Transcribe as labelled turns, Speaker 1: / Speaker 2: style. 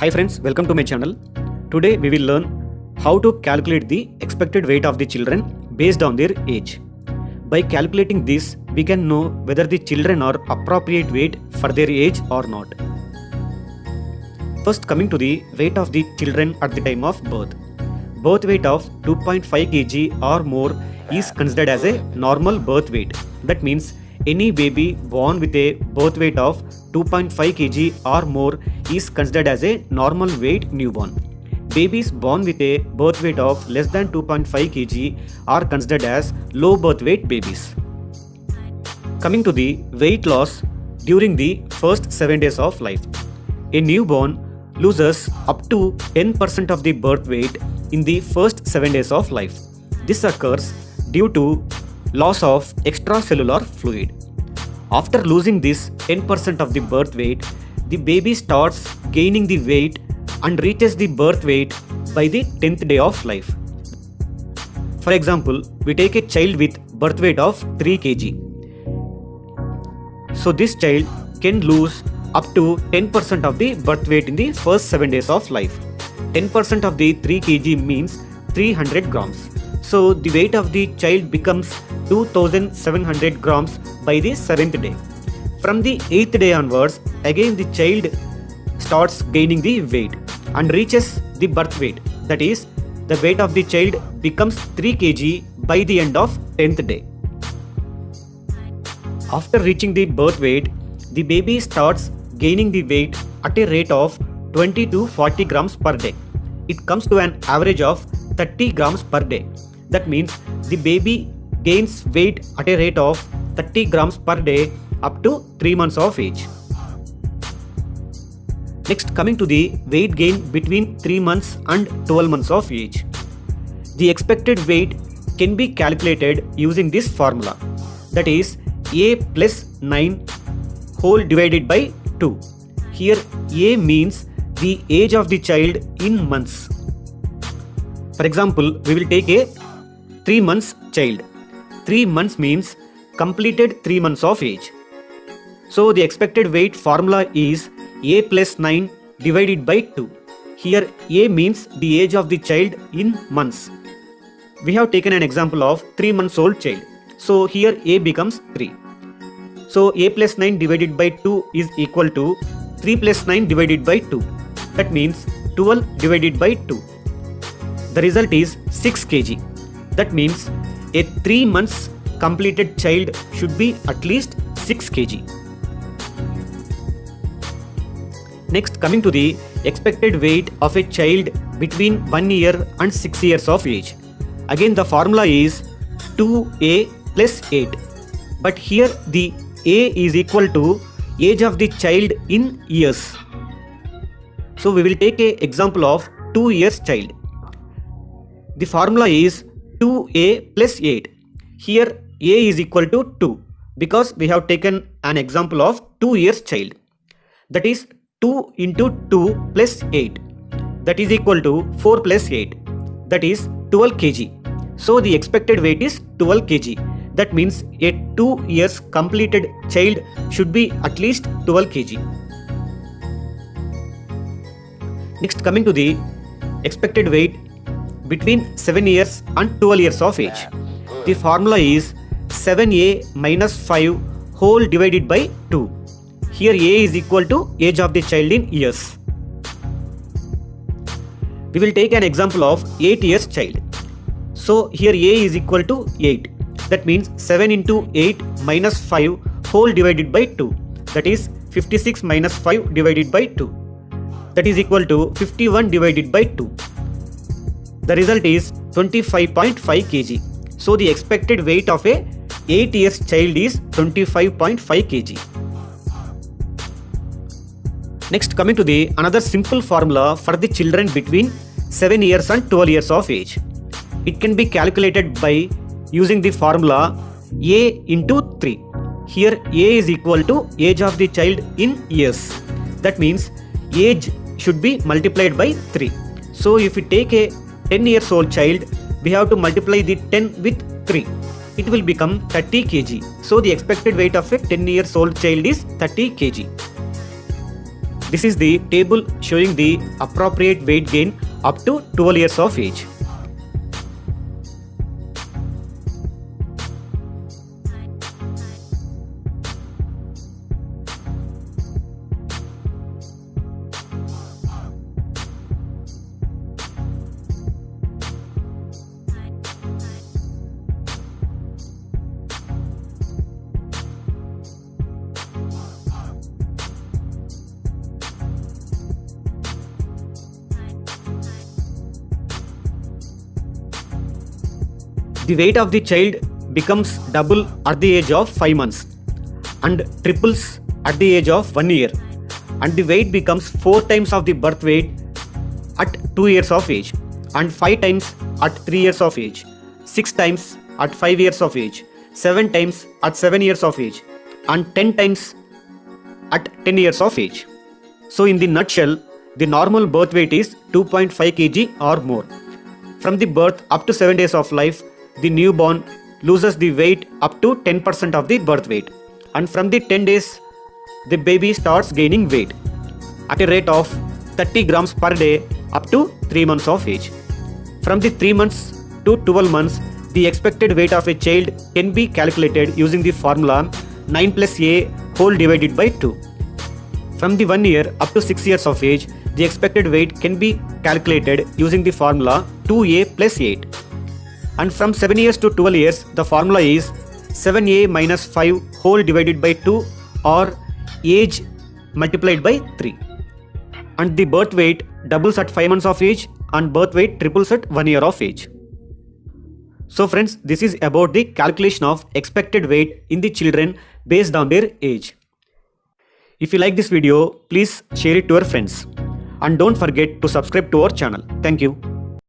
Speaker 1: Hi friends, welcome to my channel. Today we will learn how to calculate the expected weight of the children based on their age. By calculating this, we can know whether the children are appropriate weight for their age or not. First, coming to the weight of the children at the time of birth. Birth weight of 2.5 kg or more is considered as a normal birth weight. That means any baby born with a birth weight of 2.5 kg or more is considered as a normal weight newborn. Babies born with a birth weight of less than 2.5 kg are considered as low birth weight babies. Coming to the weight loss during the first 7 days of life. A newborn loses up to 10% of the birth weight in the first 7 days of life. This occurs due to loss of extracellular fluid. After losing this 10% of the birth weight, the baby starts gaining the weight and reaches the birth weight by the 10th day of life. For example, we take a child with birth weight of 3 kg. So this child can lose up to 10% of the birth weight in the first 7 days of life. 10% of the 3 kg means 300 grams. So the weight of the child becomes 2700 grams by the 7th day. From the 8th day onwards, again the child starts gaining the weight and reaches the birth weight. That is, the weight of the child becomes 3 kg by the end of 10th day. After reaching the birth weight, the baby starts gaining the weight at a rate of 20 to 40 grams per day. It comes to an average of 30 grams per day. That means the baby gains weight at a rate of 30 grams per day up to 3 months of age. Next, coming to the weight gain between 3 months and 12 months of age. The expected weight can be calculated using this formula. That is A plus 9 whole divided by 2. Here A means the age of the child in months. For example, we will take a 3 months child. 3 months means completed 3 months of age. So the expected weight formula is A plus 9 divided by 2. Here A means the age of the child in months. We have taken an example of 3 months old child. So here A becomes 3. So A plus 9 divided by 2 is equal to 3 plus 9 divided by 2. That means 12 divided by 2. The result is 6 kg. That means a 3 months completed child should be at least 6 kg. Next, coming to the expected weight of a child between 1 year and 6 years of age. Again, the formula is 2a plus 8. But here the a is equal to age of the child in years. So we will take an example of 2 years child. The formula is 2a plus 8. Here a is equal to 2 because we have taken an example of 2 years child. That is 2 into 2 plus 8. That is equal to 4 plus 8. That is 12 kg. So the expected weight is 12 kg. That means a 2 years completed child should be at least 12 kg. Next, coming to the expected weight between 7 years and 12 years of age. The formula is 7a minus 5 whole divided by 2. Here a is equal to age of the child in years. We will take an example of 8 years child. So here a is equal to 8. That means 7 into 8 minus 5 whole divided by 2. That is 56 minus 5 divided by 2. That is equal to 51 divided by 2. The result is 25.5 kg. So the expected weight of a 8 years child is 25.5 kg. Next, coming to the another simple formula for the children between 7 years and 12 years of age. It can be calculated by using the formula A into 3. Here A is equal to age of the child in years. That means age should be multiplied by 3. So if we take a 10 years old child, we have to multiply the 10 with 3. It will become 30 kg. So the expected weight of a 10 years old child is 30 kg. This is the table showing the appropriate weight gain up to 12 years of age. The weight of the child becomes double at the age of 5 months and triples at the age of 1 year, and the weight becomes 4 times of the birth weight at 2 years of age, and 5 times at 3 years of age, 6 times at 5 years of age, 7 times at 7 years of age, and 10 times at 10 years of age. So in the nutshell, the normal birth weight is 2.5 kg or more. From the birth up to 7 days of life, the newborn loses the weight up to 10% of the birth weight, and from the 10 days the baby starts gaining weight at a rate of 30 grams per day up to 3 months of age. From the 3 months to 12 months, the expected weight of a child can be calculated using the formula 9 plus A whole divided by 2. From the 1 year up to 6 years of age, the expected weight can be calculated using the formula 2A plus 8. And from 7 years to 12 years, the formula is 7A minus 5 whole divided by 2, or age multiplied by 3. And the birth weight doubles at 5 months of age and birth weight triples at 1 year of age. So friends, this is about the calculation of expected weight in the children based on their age. If you like this video, please share it to your friends. And don't forget to subscribe to our channel. Thank you.